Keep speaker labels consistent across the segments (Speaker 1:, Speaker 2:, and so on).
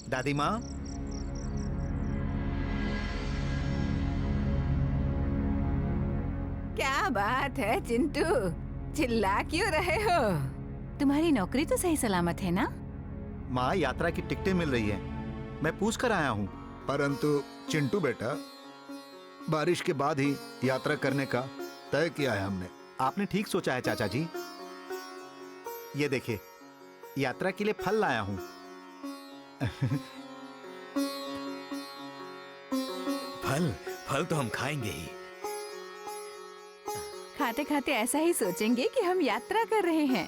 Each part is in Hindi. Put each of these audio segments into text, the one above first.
Speaker 1: दादी माँ,
Speaker 2: क्या बात है चिंटू, चिल्ला क्यों रहे हो? तुम्हारी नौकरी तो सही सलामत है ना?
Speaker 1: माँ यात्रा की टिकटें मिल रही हैं। मैं पूछ कर आया हूँ।
Speaker 3: परंतु चिंटू बेटा, बारिश के बाद ही यात्रा करने का तय किया है हमने।
Speaker 1: आपने ठीक सोचा है चाचा जी। ये देखिए, यात्रा के लिए फल लाया हूँ।
Speaker 4: फल तो हम खाएंगे ही।
Speaker 2: खाते खाते ऐसा ही सोचेंगे कि हम यात्रा कर रहे हैं।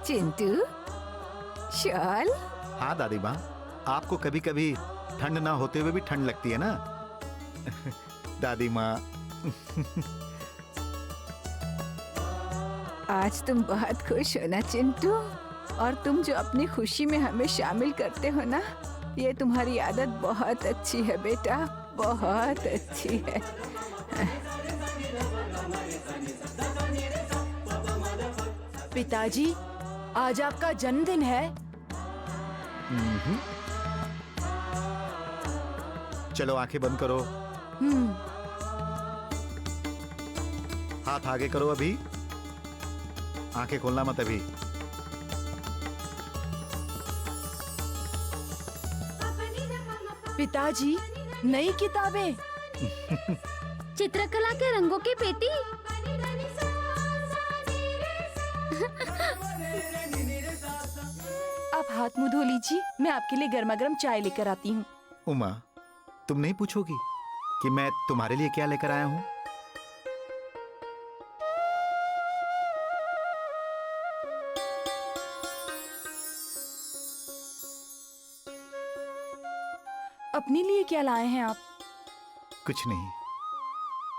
Speaker 2: चिंटू, शॉल?
Speaker 1: हाँ दादी माँ, आपको कभी कभी ठंड ना होते हुए भी ठंड लगती है ना। दादी माँ।
Speaker 2: आज तुम बहुत खुश हो ना चिंटू, और तुम जो अपनी खुशी में हमें शामिल करते हो ना, ये तुम्हारी आदत बहुत अच्छी है बेटा, बहुत अच्छी है।
Speaker 5: पिताजी, आज आपका जन्मदिन है।
Speaker 1: चलो आंखें बंद करो। हाथ आगे करो। अभी आंखें खोलना मत अभी।
Speaker 5: पिताजी, नई किताबें।
Speaker 6: चित्रकला के रंगों की पेटी।
Speaker 5: आप हाथ मुंह धो लीजिए, मैं आपके लिए गर्मा गर्म चाय लेकर आती हूँ।
Speaker 1: उमा, तुम नहीं पूछोगी कि मैं तुम्हारे लिए क्या लेकर आया हूँ?
Speaker 5: अपने लिए क्या लाए हैं आप?
Speaker 1: कुछ नहीं,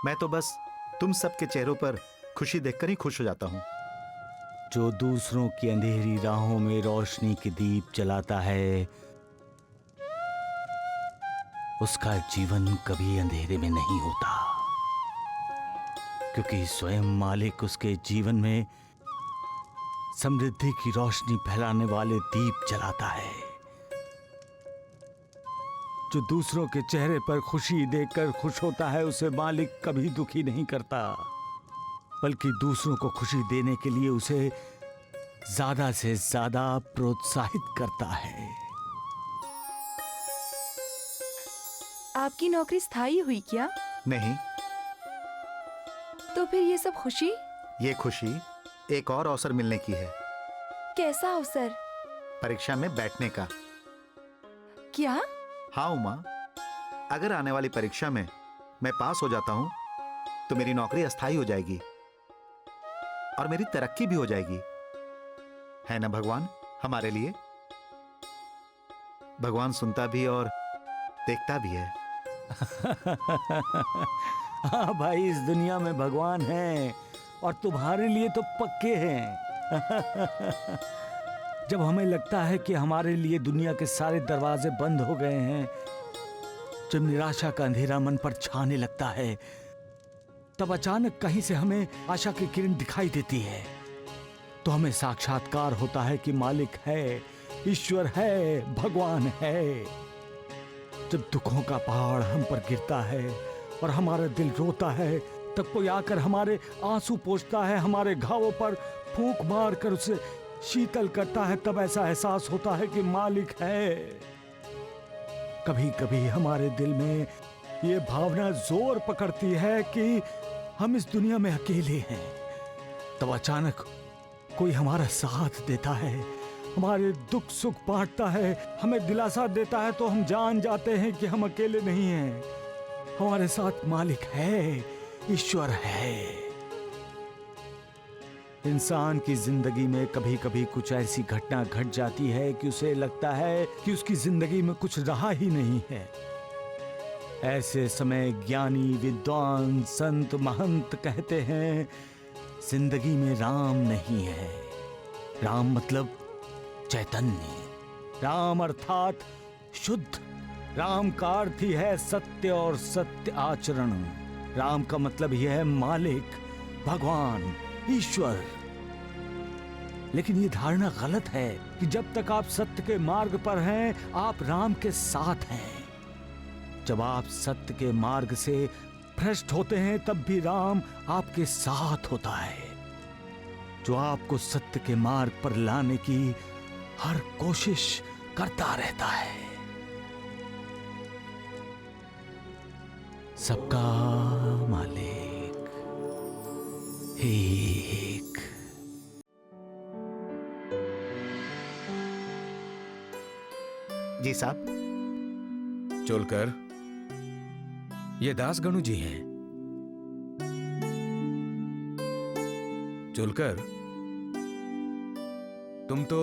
Speaker 1: मैं तो बस तुम सबके चेहरों पर खुशी देखकर ही खुश हो जाता हूँ।
Speaker 7: जो दूसरों की अंधेरी राहों में रोशनी के दीप जलाता है, उसका जीवन कभी अंधेरे में नहीं होता, क्योंकि स्वयं मालिक उसके जीवन में समृद्धि की रोशनी फैलाने वाले दीप जलाता है। जो दूसरों के चेहरे पर खुशी देखकर खुश होता है, उसे मालिक कभी दुखी नहीं करता, बल्कि दूसरों को खुशी देने के लिए उसे ज्यादा से ज्यादा प्रोत्साहित करता है।
Speaker 5: आपकी नौकरी स्थायी हुई क्या?
Speaker 1: नहीं,
Speaker 5: तो फिर ये सब खुशी?
Speaker 1: ये खुशी एक और अवसर मिलने की है।
Speaker 5: कैसा अवसर?
Speaker 1: परीक्षा में बैठने का।
Speaker 5: क्या?
Speaker 1: हाँ उमा, अगर आने वाली परीक्षा में मैं पास हो जाता हूं तो मेरी नौकरी अस्थायी हो जाएगी और मेरी तरक्की भी हो जाएगी। है ना भगवान हमारे लिए? भगवान सुनता भी और देखता भी है।
Speaker 7: हाँ भाई, इस दुनिया में भगवान है और तुम्हारे लिए तो पक्के हैं। जब हमें लगता है कि हमारे लिए दुनिया के सारे दरवाजे बंद हो गए हैं, जब निराशा का अंधेरा मन पर छाने लगता है, तब अचानक कहीं से हमें आशा की किरण दिखाई देती है। तो हमें साक्षात्कार होता है कि मालिक है, ईश्वर है, भगवान है। जब दुखों का पहाड़ हम पर गिरता है और हमारा दिल रोता है, तब कोई आकर हमारे आंसू पोंछता है, हमारे घावों पर फूंक मार कर उसे शीतल करता है। तब ऐसा एहसास होता है कि मालिक है। कभी कभी हमारे दिल में ये भावना जोर पकड़ती है कि हम इस दुनिया में अकेले हैं। तब अचानक कोई हमारा साथ देता है, हमारे दुख सुख बांटता है, हमें दिलासा देता है, तो हम जान जाते हैं कि हम अकेले नहीं हैं। हमारे साथ मालिक है, ईश्वर है। इंसान की जिंदगी में कभी कभी कुछ ऐसी घटना घट जाती है कि उसे लगता है कि उसकी जिंदगी में कुछ रहा ही नहीं है। ऐसे समय ज्ञानी, विद्वान, संत, महंत कहते हैं, जिंदगी में राम नहीं है। राम मतलब चैतन्य। राम अर्थात शुद्ध। राम का अर्थ ही है सत्य और सत्य आचरण। राम का मतलब यह है मालिक, भगवान, ईश्वर। लेकिन ये धारणा गलत है कि जब तक आप सत्य के मार्ग पर हैं, आप राम के साथ हैं। जब आप सत्य के मार्ग से भ्रष्ट होते हैं, तब भी राम आपके साथ होता है, जो आपको सत्य के मार्ग पर लाने की हर कोशिश करता रहता है। सबका मालिक एक।
Speaker 1: जी साहब।
Speaker 4: चोलकर, ये दासगणु जी हैं। चोलकर, तुम तो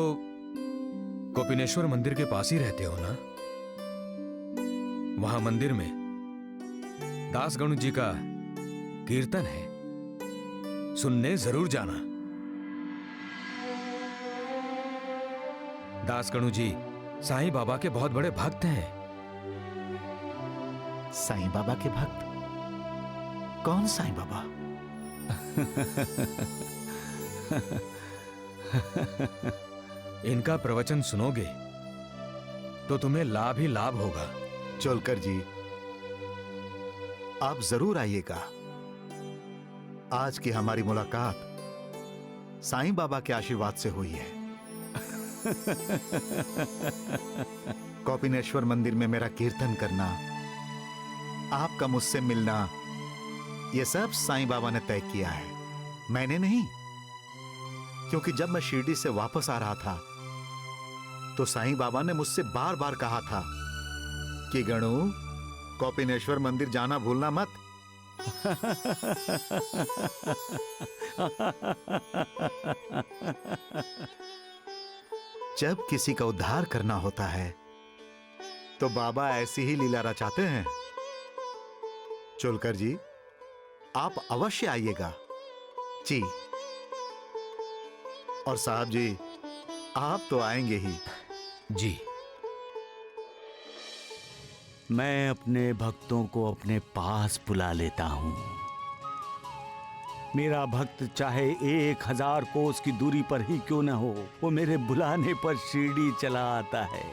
Speaker 4: कोपिनेश्वर मंदिर के पास ही रहते हो ना? वहां मंदिर में दासगणु जी का कीर्तन है, सुनने जरूर जाना। दासगणु जी साईं बाबा के बहुत बड़े भक्त हैं।
Speaker 1: साईं बाबा के भक्त? कौन साईं बाबा?
Speaker 4: इनका प्रवचन सुनोगे तो तुम्हें लाभ ही लाभ होगा।
Speaker 1: चोलकर जी, आप जरूर आइएगा। आज की हमारी मुलाकात साईं बाबा के आशीर्वाद से हुई है। कोपिनेश्वर मंदिर में मेरा कीर्तन करना, आपका मुझसे मिलना, यह सब साईं बाबा ने तय किया है, मैंने नहीं। क्योंकि जब मैं शिरडी से वापस आ रहा था तो साईं बाबा ने मुझसे बार बार कहा था कि गणु, कोपिनेश्वर मंदिर जाना भूलना मत। जब किसी का उद्धार करना होता है तो बाबा ऐसी ही लीला रचाते हैं। चोलकर जी, आप अवश्य आइएगा जी। और साहब जी, आप तो आएंगे ही।
Speaker 4: जी।
Speaker 7: मैं अपने भक्तों को अपने पास बुला लेता हूं। मेरा भक्त चाहे 1000 कोस की दूरी पर ही क्यों न हो, वो मेरे बुलाने पर शिरडी चला आता है।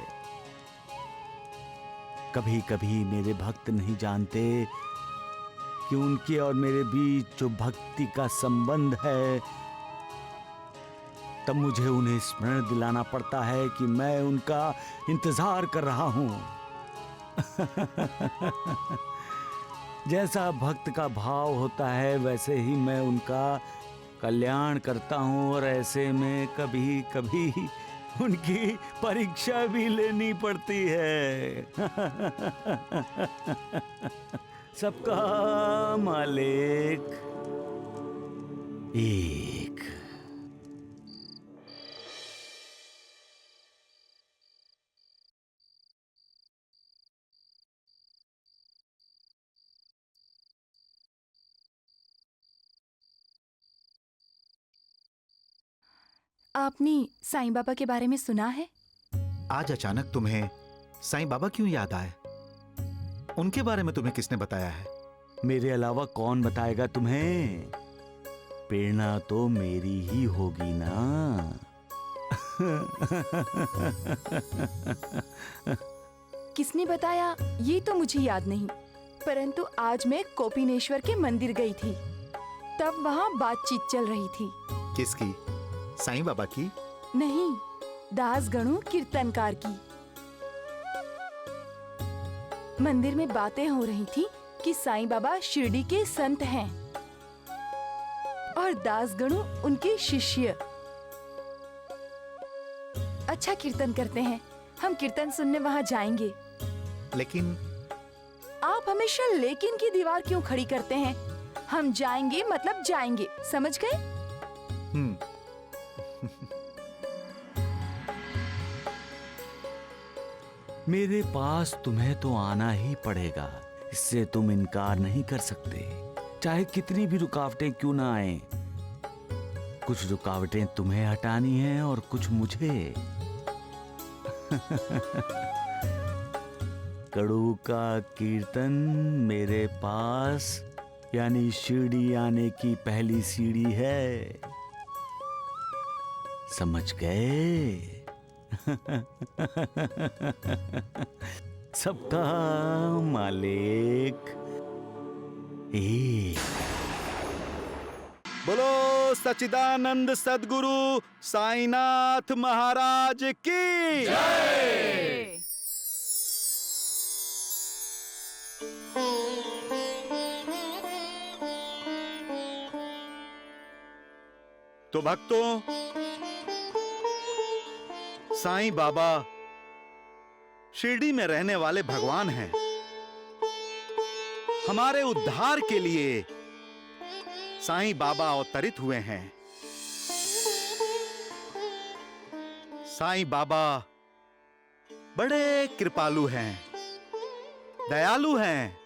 Speaker 7: कभी कभी मेरे भक्त नहीं जानते कि उनके और मेरे बीच जो भक्ति का संबंध है, तब मुझे उन्हें स्मरण दिलाना पड़ता है कि मैं उनका इंतजार कर रहा हूं। जैसा भक्त का भाव होता है, वैसे ही मैं उनका कल्याण करता हूं, और ऐसे में कभी कभी उनकी परीक्षा भी लेनी पड़ती है। सबका मालिक एक।
Speaker 5: आपने साईं बाबा के बारे में सुना है?
Speaker 1: आज अचानक तुम्हें साईं बाबा क्यों याद आए? उनके बारे में तुम्हें किसने बताया है?
Speaker 7: मेरे अलावा कौन बताएगा तुम्हें? प्रेरणा तो मेरी ही होगी ना।
Speaker 5: किसने बताया ये तो मुझे याद नहीं, परंतु आज मैं कोपिनेश्वर के मंदिर गई थी, तब वहाँ बातचीत चल रही थी।
Speaker 1: किसकी? साईं बाबा की?
Speaker 5: नहीं, दासगणु कीर्तनकार की। मंदिर में बातें हो रही थी कि साईं बाबा शिरडी के संत हैं और दासगणु उनके शिष्य। अच्छा कीर्तन करते हैं, हम कीर्तन सुनने वहाँ जाएंगे।
Speaker 1: लेकिन
Speaker 5: आप हमेशा लेकिन की दीवार क्यों खड़ी करते हैं? हम जाएंगे मतलब जाएंगे, समझ गए?
Speaker 7: मेरे पास तुम्हें तो आना ही पड़ेगा, इससे तुम इनकार नहीं कर सकते, चाहे कितनी भी रुकावटें क्यों ना आए। कुछ रुकावटें तुम्हें हटानी हैं और कुछ मुझे। कड़ू का कीर्तन मेरे पास यानी शिरडी आने की पहली सीढ़ी है। समझ गए? सबका मालिक एक।
Speaker 1: बोलो सच्चिदानंद सदगुरु साईनाथ महाराज की जय। तो भक्तों, साईं बाबा शिरडी में रहने वाले भगवान हैं। हमारे उद्धार के लिए साईं बाबा अवतरित हुए हैं। साईं बाबा बड़े कृपालु हैं, दयालु हैं,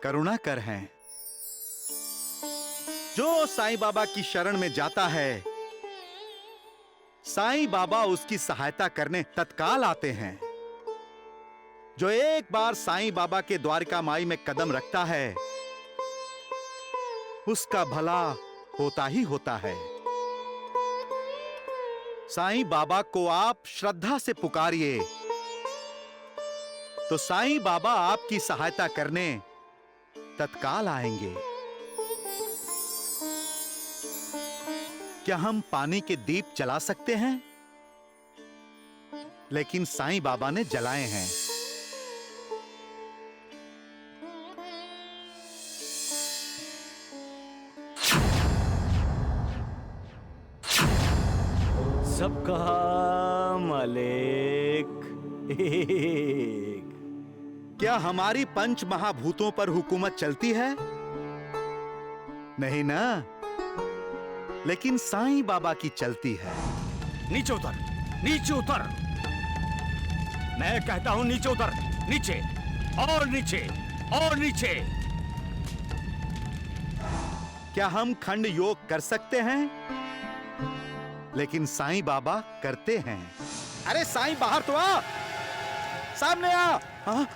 Speaker 1: करुणाकर हैं। जो साईं बाबा की शरण में जाता है, साईं बाबा उसकी सहायता करने तत्काल आते हैं। जो एक बार साईं बाबा के द्वारका माई में कदम रखता है, उसका भला होता ही होता है। साईं बाबा को आप श्रद्धा से पुकारिए तो साईं बाबा आपकी सहायता करने तत्काल आएंगे। क्या हम पानी के दीप जला सकते हैं? लेकिन साईं बाबा ने जलाए हैं।
Speaker 7: सबका मालिक एक।
Speaker 1: क्या हमारी पंच महाभूतों पर हुकूमत चलती है? नहीं ना, लेकिन साईं बाबा की चलती है।
Speaker 4: नीचे उतर, नीचे उतर। मैं कहता हूं नीचे उतर, नीचे और नीचे और नीचे।
Speaker 1: क्या हम खंड योग कर सकते हैं? लेकिन साईं बाबा करते हैं। अरे साईं बाहर तो आ, सामने आ। हाँ?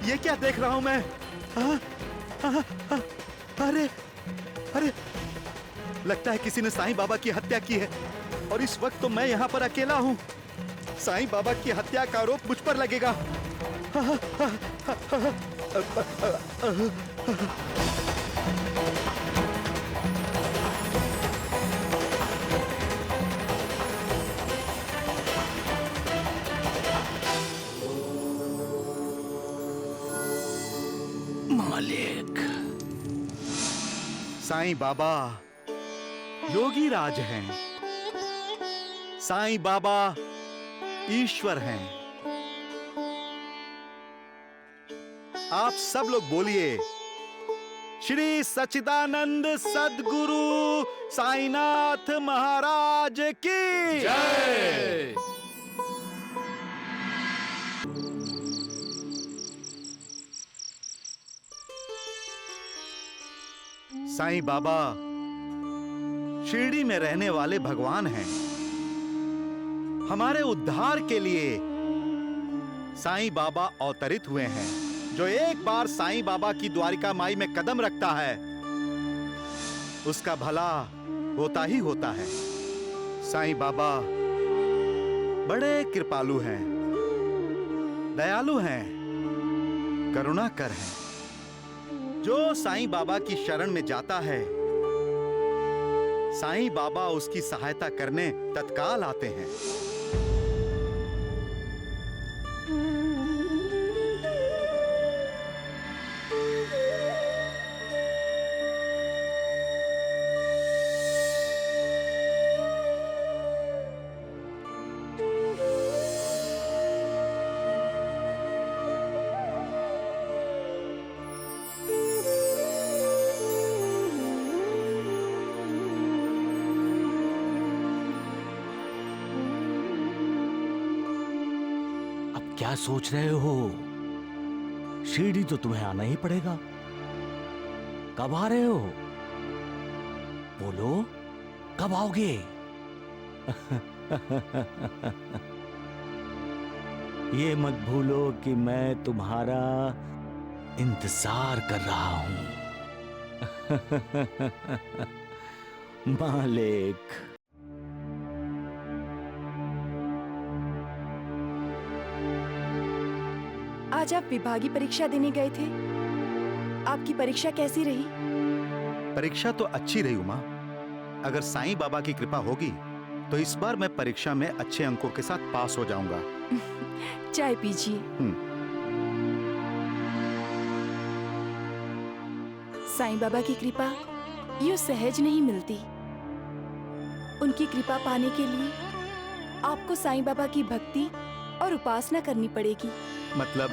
Speaker 1: ये क्या देख रहा हूं मैं? अरे अरे, लगता है किसी ने साईं बाबा की हत्या की है और इस वक्त तो मैं यहां पर अकेला हूं। साईं बाबा की हत्या का आरोप मुझ पर लगेगा।
Speaker 7: मालिक।
Speaker 1: साईं बाबा योगी राज हैं। साईं बाबा ईश्वर हैं। आप सब लोग बोलिए, श्री सच्चिदानंद सद्गुरु साईनाथ महाराज की जय। साईं बाबा शिरडी में रहने वाले भगवान हैं। हमारे उद्धार के लिए साईं बाबा अवतरित हुए हैं। जो एक बार साईं बाबा की द्वारिका माई में कदम रखता है, उसका भला होता ही होता है। साईं बाबा बड़े कृपालु हैं, दयालु हैं, करुणाकर हैं। जो साईं बाबा की शरण में जाता है, साईं बाबा उसकी सहायता करने तत्काल आते हैं।
Speaker 7: क्या सोच रहे हो? शिरडी तो तुम्हें आना ही पड़ेगा। कब आ रहे हो? बोलो, कब आओगे? ये मत भूलो कि मैं तुम्हारा इंतजार कर रहा हूं। मालिक।
Speaker 5: आज आप विभागीय परीक्षा देने गए थे। आपकी परीक्षा कैसी रही?
Speaker 1: परीक्षा तो अच्छी रही उमा। अगर साईं बाबा की कृपा होगी तो इस बार मैं परीक्षा में अच्छे अंकों के साथ पास हो जाऊंगा।
Speaker 5: चाय पीजिए। साईं बाबा की कृपा यूं सहज नहीं मिलती। उनकी कृपा पाने के लिए आपको साईं बाबा की भक्ति और उपासना करनी पड़ेगी।
Speaker 1: मतलब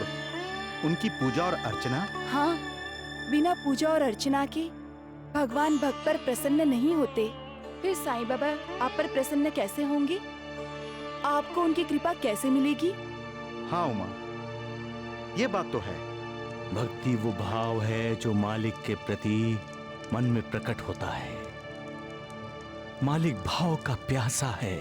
Speaker 1: उनकी पूजा और अर्चना?
Speaker 5: हाँ, बिना पूजा और अर्चना के भगवान भक्त पर प्रसन्न नहीं होते। फिर साईं बाबा आप पर प्रसन्न कैसे होंगे? आपको उनकी कृपा कैसे मिलेगी?
Speaker 1: हाँ उमा, ये बात तो है।
Speaker 7: भक्ति वो भाव है जो मालिक के प्रति मन में प्रकट होता है। मालिक भाव का प्यासा है।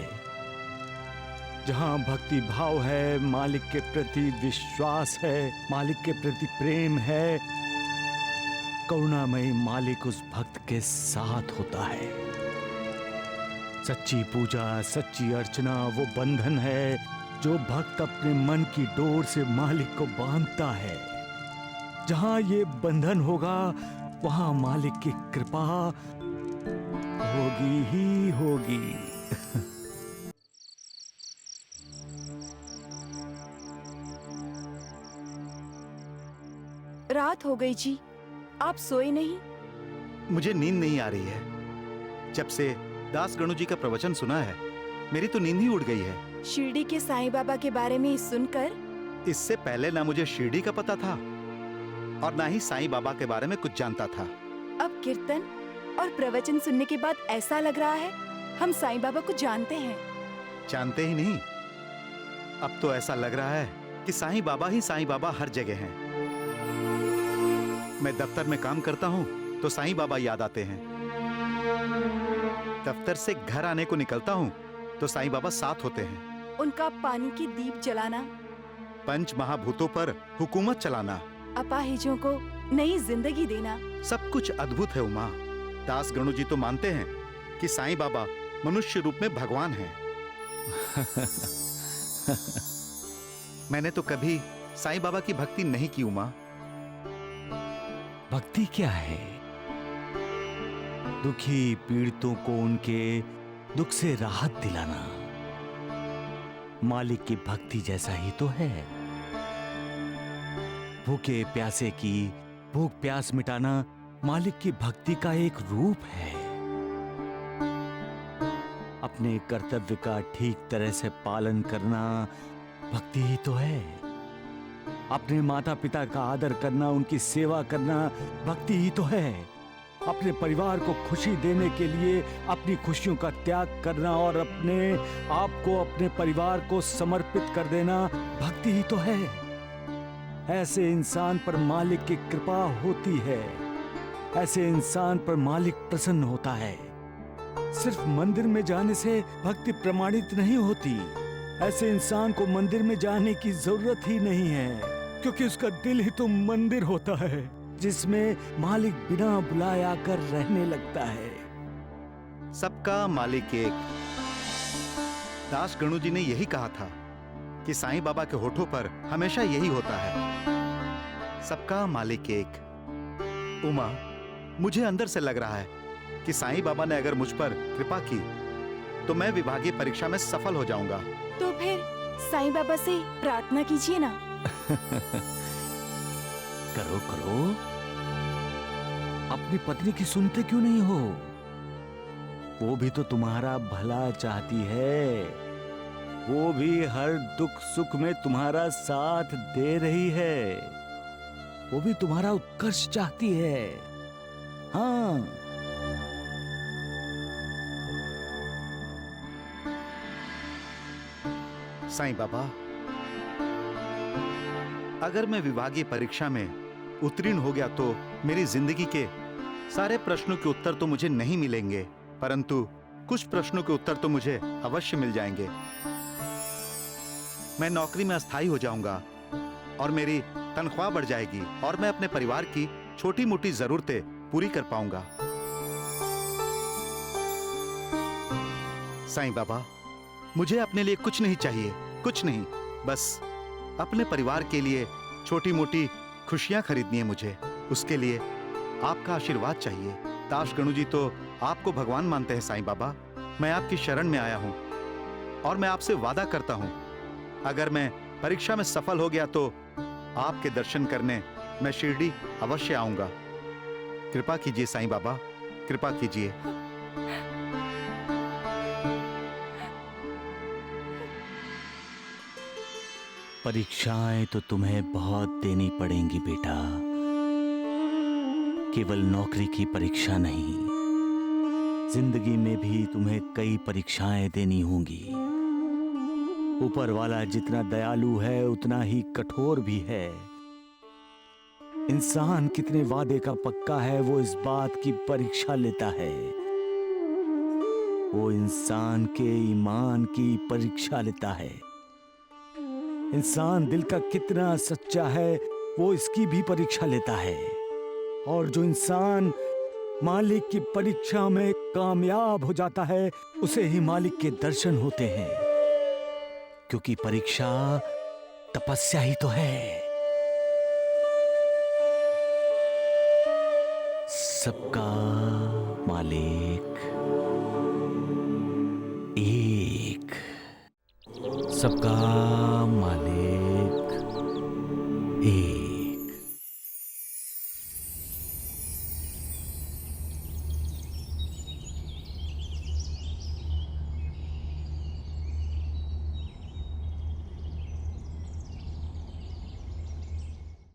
Speaker 7: जहां भक्ति भाव है, मालिक के प्रति विश्वास है, मालिक के प्रति प्रेम है, करुणामयी मालिक उस भक्त के साथ होता है। सच्ची पूजा, सच्ची अर्चना वो बंधन है जो भक्त अपने मन की डोर से मालिक को बांधता है। जहां ये बंधन होगा वहां मालिक की कृपा होगी ही होगी।
Speaker 5: रात हो गई जी, आप सोए नहीं?
Speaker 1: मुझे नींद नहीं आ रही है। जब से दास गणु जी का प्रवचन सुना है, मेरी तो नींद ही उड़ गई है।
Speaker 5: शिरडी के साईं बाबा के बारे में सुनकर?
Speaker 1: इससे पहले ना मुझे शिरडी का पता था और ना ही साईं बाबा के बारे में कुछ जानता था।
Speaker 5: अब कीर्तन और प्रवचन सुनने के बाद ऐसा लग रहा है हम साईं बाबा को जानते हैं।
Speaker 1: जानते ही नहीं, अब तो ऐसा लग रहा है कि साईं बाबा ही साईं बाबा हर जगह हैं। मैं दफ्तर में काम करता हूँ तो साईं बाबा याद आते हैं। दफ्तर से घर आने को निकलता हूँ तो साईं बाबा साथ होते हैं।
Speaker 5: उनका पानी की दीप जलाना,
Speaker 1: पंच महाभूतों पर हुकूमत चलाना,
Speaker 5: अपाहिजों को नई जिंदगी देना, सब
Speaker 1: कुछ अद्भुत है उमा। दास गणु जी तो मानते हैं कि साईं बाबा मनुष्य रूप में भगवान हैं। मैंने तो कभी साईं बाबा की भक्ति नहीं की उमा।
Speaker 7: भक्ति क्या है? दुखी पीड़ितों को उनके दुख से राहत दिलाना मालिक की भक्ति जैसा ही तो है। भूखे प्यासे की भूख प्यास मिटाना मालिक की भक्ति का एक रूप है। अपने कर्तव्य का ठीक तरह से पालन करना भक्ति ही तो है। अपने माता पिता का आदर करना, उनकी सेवा करना भक्ति ही तो है। अपने परिवार को खुशी देने के लिए अपनी खुशियों का त्याग करना और अपने आप को अपने परिवार को समर्पित कर देना भक्ति ही तो है। ऐसे इंसान पर मालिक की कृपा होती है। ऐसे इंसान पर मालिक प्रसन्न होता है। सिर्फ मंदिर में जाने से भक्ति प्रमाणित नहीं होती। ऐसे इंसान को मंदिर में जाने की जरूरत ही नहीं है, क्योंकि उसका दिल ही तो मंदिर होता है जिसमें मालिक बिना बुलाए आकर रहने लगता है।
Speaker 1: सबका मालिक एक। दास गणु जी ने यही कहा था कि साईं बाबा के होठों पर हमेशा यही होता है, सबका मालिक एक। उमा, मुझे अंदर से लग रहा है कि साईं बाबा ने अगर मुझ पर कृपा की तो मैं विभागीय परीक्षा में सफल हो जाऊंगा।
Speaker 5: तो फिर साईं बाबा से प्रार्थना कीजिए ना।
Speaker 7: करो करो, अपनी पत्नी की सुनते क्यों नहीं हो? वो भी तो तुम्हारा भला चाहती है। वो भी हर दुख सुख में तुम्हारा साथ दे रही है। वो भी तुम्हारा उत्कर्ष चाहती है। हाँ,
Speaker 1: साईं बाबा, अगर मैं विभागीय परीक्षा में उत्तीर्ण हो गया तो मेरी जिंदगी के सारे प्रश्नों के उत्तर तो मुझे नहीं मिलेंगे, परंतु कुछ प्रश्नों के उत्तर तो मुझे अवश्य मिल जाएंगे। मैं नौकरी में अस्थायी हो जाऊंगा और मेरी तनख्वाह बढ़ जाएगी और मैं अपने परिवार की छोटी मोटी जरूरतें पूरी कर पाऊंगा। साईं बाबा, मुझे अपने लिए कुछ नहीं चाहिए, कुछ नहीं, बस अपने परिवार के लिए छोटी मोटी खुशियां खरीदनी है मुझे। उसके लिए आपका आशीर्वाद चाहिए। दास गणु जी तो आपको भगवान मानते हैं साईं बाबा। मैं आपकी शरण में आया हूं और मैं आपसे वादा करता हूं, अगर मैं परीक्षा में सफल हो गया तो आपके दर्शन करने मैं शिरडी अवश्य आऊंगा। कृपा कीजिए साईं बाबा, कृपा कीजिए।
Speaker 7: परीक्षाएं तो तुम्हें बहुत देनी पड़ेंगी बेटा, केवल नौकरी की परीक्षा नहीं, जिंदगी में भी तुम्हें कई परीक्षाएं देनी होंगी। ऊपर वाला जितना दयालु है उतना ही कठोर भी है। इंसान कितने वादे का पक्का है वो इस बात की परीक्षा लेता है। वो इंसान के ईमान की परीक्षा लेता है। इंसान दिल का कितना सच्चा है वो इसकी भी परीक्षा लेता है। और जो इंसान मालिक की परीक्षा में कामयाब हो जाता है उसे ही मालिक के दर्शन होते हैं, क्योंकि परीक्षा तपस्या ही तो है। सबका मालिक एक, सबका मालिक एक।